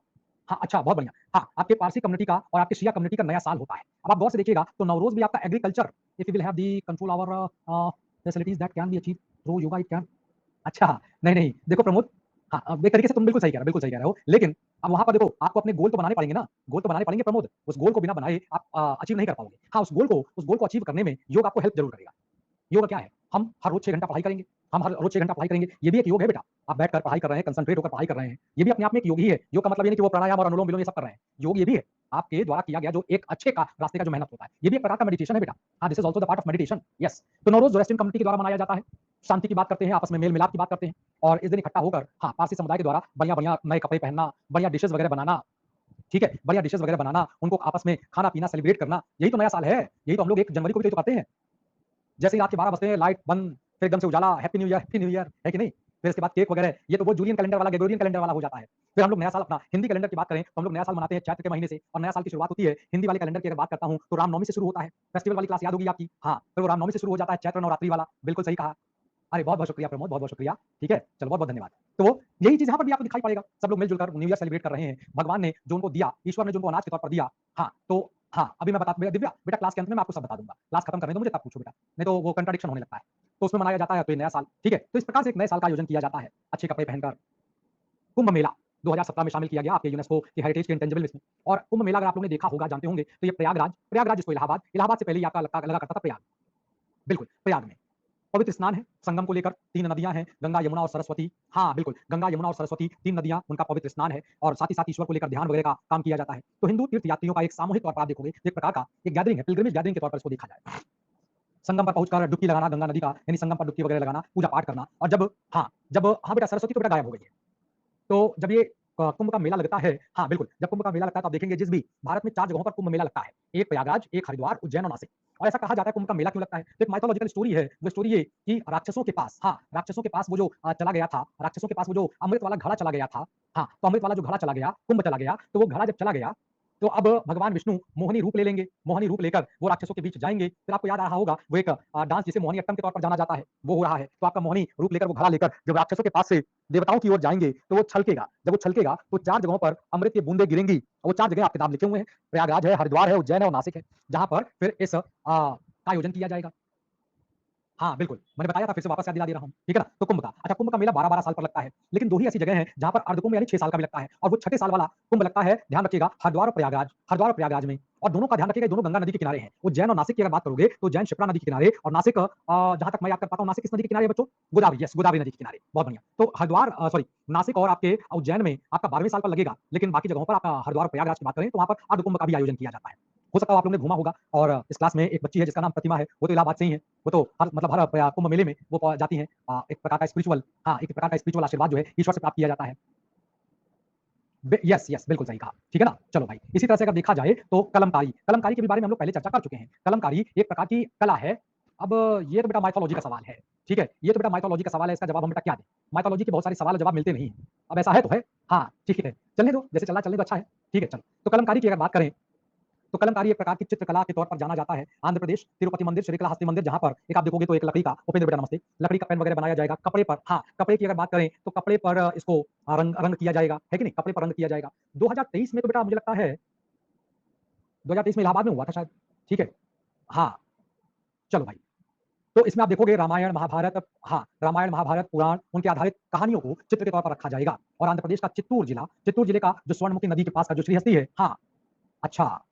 हाँ, अच्छा, बहुत बढ़िया। हाँ, आपके पारसी कम्युनिटी का और आपके शिया कम्युनिटी का नया साल होता है। अब आप गौर से देखिएगा तो नवरोज़ भी आपका agriculture, if you will have the control over facilities that can be achieved through yoga, it can, अच्छा, नहीं, देखो प्रमोद, हाँ, अब एक तरीके से तुम बिल्कुल सही कह रहे हो, लेकिन अब वहाँ पर देखो आपको अपने गोल तो बनाने पड़ेंगे ना, गोल तो बनाने पड़ेंगे प्रमोद, उस गोल को बिना बनाए आप अचीव नहीं कर पाओगे। हाँ, उस गोल को अचीव करने में योग आपको हेल्प ज़रूर करेगा। योग क्या है? हम हर रोज 6 घंटा पढ़ाई करेंगे, हम हर रोज 6 घंटा पढ़ाई करेंगे, ये भी एक योग है बेटा। आप बैठकर पढ़ाई कर रहे हैं, कंसंट्रेट होकर पढ़ाई कर रहे हैं, ये भी अपने आप में एक योग ही है। योग का मतलब ये नहीं कि वो प्राणायाम और अनुलोम-विलोम ये सब कर रहे हैं। योग ये भी है, आपके द्वारा किया गया जो एक अच्छे का रास्ते का जो मेहनत होता है, ये भी एक प्रकार का मेडिटेशन है बेटा। हाँ, this is also the part of meditation, yes. तो नवरोज़ ज़ोरास्ट्रियन कम्युनिटी के द्वारा मनाया जाता है। शांति की बात करते हैं, आपस में मेल-मिलाप की बात करते हैं और इस दिन इकट्ठा होकर हाँ, पारसी समुदाय के द्वारा बढ़िया-बढ़िया नए कपड़े पहनना, बढ़िया डिशेज़ वगैरह बनाना, ठीक है? बढ़िया डिशेज़ वगैरह बनाना, उनको आपस में खाना-पीना, सेलिब्रेट करना, यही तो नया साल है। यही तो हम लोग 1 जनवरी को भी तो करते हैं। जैसे ही रात के 12 बजते हैं, लाइट बंद, फिर एकदम से उजाला, हैप्पी न्यू ईयर, है कि नहीं? फिर इसके बाद केक वगैरह, ये तो वो जूलियन कैलेंडर वाला, ग्रेगोरियन कैलेंडर वाला हो जाता है। फिर हम लोग नया साल अपना हिंदी कैलेंडर की बात करें, तो हम लोग नया साल मनाते हैं चैत्र के महीने से और नया साल की शुरुआत होती है हिंदी वाले कैलेंडर की अगर बात करता हूँ, तो रामनवमी से शुरू होता है। फेस्टिवल वाली क्लास याद होगी आपकी? हाँ, फिर वो रामनवमी से शुरू हो जाता है, चैत्र नवरात्रि वाला, बिल्कुल सही कहा। अरे बहुत-बहुत शुक्रिया प्रमोद, बहुत-बहुत शुक्रिया। ठीक है? चलो बहुत-बहुत धन्यवाद। तो यही चीज़ यहाँ पर भी आपको दिखाई पड़ेगा। सब लोग मिल-जुल कर न्यू ईयर सेलिब्रेट कर रहे हैं। भगवान ने जो उनको दिया, ईश्वर ने जो उनको अनाज के तौर पर दिया, हाँ, तो हाँ, अभी मैं दिव्या, बेटा क्लास के अंत में मैं आपको सब बता दूँगा। क्लास खत्म करने दो मुझे तब पूछो बेटा, नहीं तो वो कॉन्ट्रडिक्शन होने लगता है। तो उसमें मनाया जाता है तो ये नया साल, ठीक है? तो इस प्रकार से एक नए साल का आयोजन किया जाता है, अच्छे कपड़े पहनकर। कुंभ मेला 2017 में शामिल किया गया आपके यूनेस्को की हेरिटेज के इंटेंजिबल लिस्ट में और कुंभ मेला अगर आप लोगों ने देखा होगा, जानते होंगे, तो ये प्रयागराज जिसको इलाहाबाद, इलाहाबाद से पहले ये आपका लगा करता था प्रयाग। बिल्कुल, प्रयाग में। पवित्र स्नान है, संगम को लेकर 3 नदियाँ हैं, गंगा, यमुना और सरस्वती। हाँ, बिल्कुल, गंगा, यमुना और सरस्वती 3 नदियाँ, उनका पवित्र स्नान है और साथ ही साथ ईश्वर को लेकर ध्यान वगैरह का काम किया जाता है। तो हिंदू तीर्थ यात्रियों का एक सामूहिक तौर पर आप देखोगे, एक प्रकार का एक गैदरिंग है, पिल्ग्रिमेज गैदरिंग के तौर पर इसको देखा जाए। संगम पर पहुँचकर डुबकी लगाना गंगा नदी का, यानी संगम पर डुबकी वगैरह लगाना, पूजा-पाठ करना और हाँ बेटा सरस्वती तो बेटा गायब हो गई है। तो जब ये कुंभ का मेला लगता है हाँ, बिल्कुल, जब कुंभ का मेला लगता है तो आप देखेंगे जिस भी भारत में 4 जगहों पर कुंभ मेला लगता है। एक प्रयागराज, एक हरिद्वार, उज्जैन और नासिक। और ऐसा कहा जाता है कुंभ का मेला क्यों लगता है? तो एक माइथोलॉजिकल स्टोरी है, वो स्टोरी ये कि राक्षसों के पास हाँ, राक्षसों के पास वो जो चला गया था, राक्षसों के पास वो जो अमृत वाला घड़ा चला गया था, हाँ, तो अमृत वाला जो घड़ा चला गया, कुंभ चला गया, तो वो घड़ा जब चला गया, तो अब भगवान विष्णु मोहिनी रूप ले लेंगे, मोहिनी रूप लेकर वो राक्षसों के बीच जाएँगे। फिर आपको याद आ रहा होगा वो एक डांस जिसे मोहिनी अट्टम के तौर पर जाना जाता है, वो हो रहा है। तो आपका मोहिनी रूप लेकर वो घड़ा लेकर जब राक्षसों के पास से देवताओं की ओर जाएँगे, तो वो छलकेगा। जब वो छलकेगा, तो 4 जगहों पर अमृत की बूँदें गिरेंगी। और वो 4 जगह आप किताब लिखे हुए हैं, प्रयागराज है, हरिद्वार है, उज्जैन है और नासिक है, जहाँ पर फिर इस का आयोजन किया जाएगा। हाँ, बिल्कुल। मैंने बताया था फिर से वापस याद दिला दे रहा हूँ, ठीक है ना? तो कुंभ का। अच्छा कुंभ का मेला 12-12 साल पर लगता है, लेकिन 2 ही ऐसी जगह हैं जहाँ पर अर्धकुंभ यानी 6 साल का भी लगता है और वो छठे साल वाला कुंभ लगता है, ध्यान रखिएगा हरिद्वार और प्रयागराज में और दोनों का ध्यान रखिएगा ये दोनों गंगा नदी के किनारे हैं। उज्जैन और नासिक की अगर बात करोगे तो उज्जैन क्षिप्रा नदी के किनारे और नासिक जहाँ तक मैं याद कर पाता हूँ नासिक किस नदी के किनारे है बच्चों? गोदावरी, यस गोदावरी नदी के किनारे, बहुत बढ़िया। तो सॉरी नासिक और आपके उज्जैन में आपका 12वें साल पर लगेगा, लेकिन बाकी जगहों पर आपका हरिद्वार और प्रयागराज की बात करें तो वहाँ पर अर्धकुंभ का भी आयोजन किया जाता है। हो सकता है आप लोगों ने घूमा होगा और इस क्लास में एक बच्ची है जिसका नाम प्रतिमा है, वो तो इलाहाबाद से ही है। वो तो हर कुंभ मेले में वो जाती हैं। एक प्रकार का स्पिरिचुअल हाँ, एक प्रकार का स्पिरिचुअल आशीर्वाद जो है ईश्वर से प्राप्त किया जाता है। यस, बिल्कुल सही कहा। ठीक है ना? चलो भाई, इसी तरह से अगर देखा जाए तो कलमकारी के भी बारे में हम लोग पहले चर्चा कर चुके हैं। कलमकारी एक प्रकार की कला है। अब ये तो बेटा माइथोलॉजी का सवाल है, ठीक है? ये तो बेटा माइथोलॉजी का सवाल है, इसका जवाब हम बेटा क्या दें? माइथोलॉजी के बहुत सारे सवाल और जवाब मिलते नहीं हैं। अब ऐसा है तो है, हाँ, ठीक है। चलने दो, जैसे चल रहा है चलने दो अच्छा है। ठीक है, चलो। तो कलमकारी की अगर बात करें तो कलमकारी एक प्रकार की चित्रकला के तौर पर जाना जाता है। आंध्र प्रदेश, तिरुपति मंदिर, श्रीकालाहस्ती मंदिर जहाँ पर एक आप देखोगे तो एक लकड़ी का उपेंद्र बेटा नमस्ते, लकड़ी का पेन वगैरह बनाया जाएगा। कपड़े पर हाँ, कपड़े की अगर बात करें तो कपड़े पर इसको रंग रंग किया जाएगा, है कि नहीं? कपड़े पर रंग किया जाएगा। 2023 में तो बेटा मुझे लगता है 2023 में इलाहाबाद में हुआ था शायद, ठीक है? हाँ, चलो भाई। तो इसमें आप देखोगे रामायण, महाभारत हाँ, रामायण, महाभारत, पुराण उनके आधारित कहानियों को चित्र के तौर पर रखा जाएगा और आंध्र प्रदेश का चित्तूर जिले का जो स्वर्णमुखी नदी के पास का जो श्रीहस्ती है हाँ, अच्छा।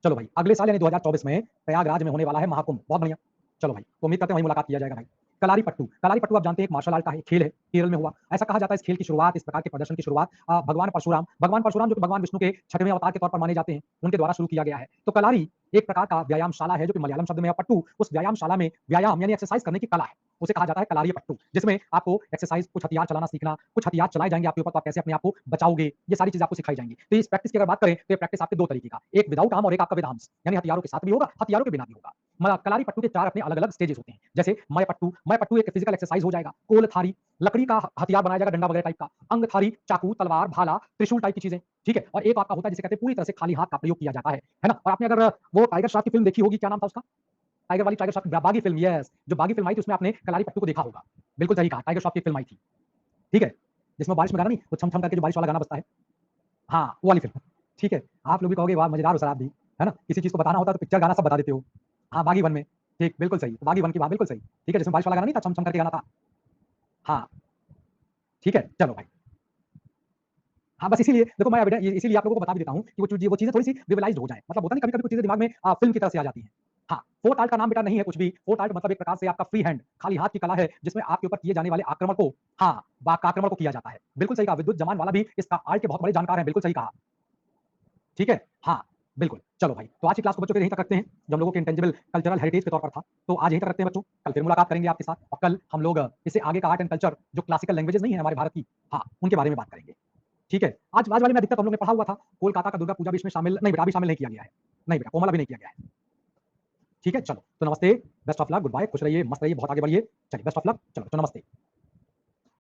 चलो भाई, अगले साल यानी 2024 में प्रयागराज में होने वाला है महाकुंभ, बहुत बढ़िया। चलो भाई, तो उम्मीद करते हैं वहीं मुलाकात किया जाएगा भाई। कलारी पट्टू आप जानते हैं एक मार्शल आर्ट का एक खेल है, केरल में हुआ। ऐसा कहा जाता है इस खेल की शुरुआत, इस प्रकार के प्रदर्शन की शुरुआत भगवान परशुराम जो कि भगवान विष्णु के 6वें अवतार के तौर पर माने जाते हैं, उनके द्वारा शुरू किया गया है। तो कलारी एक प्रकार का व्यायामशाला है जो कि मलयालम शब्द में है, पट्टू उस व्यायामशाला में व्यायाम यानी एक्सरसाइज करने की कला है। उसे कहा जाता है कलारी पट्टू, जिसमें आपको एक्सरसाइज कुछ हथियार चलाना सीखना, कुछ हथियार चलाए जाएँगे आपके ऊपर तो आप कैसे अपने आप को बचाओगे, ये सारी चीज़ें आपको सिखाई जाएँगी। तो इस प्रैक्टिस की अगर बात करें तो ये प्रैक्टिस आपके 2 तरीके का, एक विदाउट आर्म और एक आपका विद आर्म्स, यानी हथियारों के साथ भी होगा, हथियारों के बिना भी होगा। कलारी पट्टू के 4 अपने अलग-अलग स्टेजेस होते हैं। जैसे मय पट्टू एक फिजिकल एक्सरसाइज हो जाएगा, कोलथारी लकड़ी का हथियार बनाया जाएगा डंडा वगैरह टाइप का, अंगथारी चाकू, तलवार, भाला, त्रिशूल टाइप की चीज़ें, ठीक है? और एक आपका होता है जिसे कहते हैं पूरी तरह से खाली हाथ का प्रयोग किया जाता है ना? और आपने अगर वो टाइगर श्रॉफ की फ़िल्म देखी होगी, क्या नाम था उसका? टाइगर वाली टाइगर श्रॉफ बागी फ़िल्म यस, जो बागी फ़िल्म आई थी उसमें आपने कलारी पट्टू को देखा होगा। बिल्कुल सही कहा, टाइगर श्रॉफ की फ़िल्म आई थी, ठीक है? जिसमें बारिश में गाना नहीं, वो छम छम करके जो बारिश वाला गाना बजता है। हाँ, वो वाली फ़िल्म, ठीक है? आप लोग भी कहोगे वाह मज़ेदार हो सर आप भी, है ना? किसी चीज़ को बताना होता है तो पिक्चर गाना सब बता देते हो। हाँ, बागी 1 में, ठीक, बिल्कुल सही, बागी 1 की बात बिल्कुल सही, ठीक है? जिसमें बारिश वाला गाना नहीं था, छम छम करके गाना था। हाँ, ठीक है, चलो भाई। हाँ, बस इसीलिए देखो मैं बेटा इसीलिए आप लोगों को बता भी देता हूँ कि वो चीज़ें थोड़ी-सी विजुअलाइज़्ड हो जाएँ। मतलब होता नहीं कभी-कभी कुछ चीज़ें दिमाग में फ़िल्म की तरह से आ जाती हैं। हाँ, फोर्थ आर्ट का नाम बेटा नहीं है कुछ भी। फोर्थ आर्ट मतलब एक प्रकार से आपका फ्री हैंड, खाली हाथ की कला है, जिसमें आपके ऊपर किए जाने वाले आक्रमण को, हाँ, वाक आक्रमण को किया जाता है। बिल्कुल सही कहा, विद्युत जमान वाला भी इसका आर्ट के बहुत बड़े जानकार हैं, बिल्कुल सही कहा। ठीक है? हाँ, बिल्कुल। चलो भाई, तो आज की क्लास को बच्चों फिर यहीं तक रखते हैं, जो हम लोगों के इंटेंजिबल कल्चरल हेरिटेज के तौर पर था। तो आज यहीं तक रखते हैं बच्चों, कल फिर मुलाकात करेंगे आपके साथ और कल हम लोग इससे आगे का आर्ट एंड कल्चर जो क्लासिकल लैंग्वेजेज़ नहीं है हमारे भारत की, हाँ, उनके बारे में बात करेंगे। ठीक है? आज वाले में अधिकतर तो हम लोग ने पढ़ा हुआ था, कोलकाता का दुर्गा पूजा भी इसमें शामिल नहीं बेटा, अभी शामिल नहीं किया गया है। नहीं बेटा, कोमल अभी नहीं किया गया है। ठीक है? चलो, तो नमस्ते, best of luck, good bye, खुश रहिए, मस्त रहिए, बहुत आगे बढ़िए। चलिए, बेस्ट ऑफ लक, चलो, तो नमस्ते।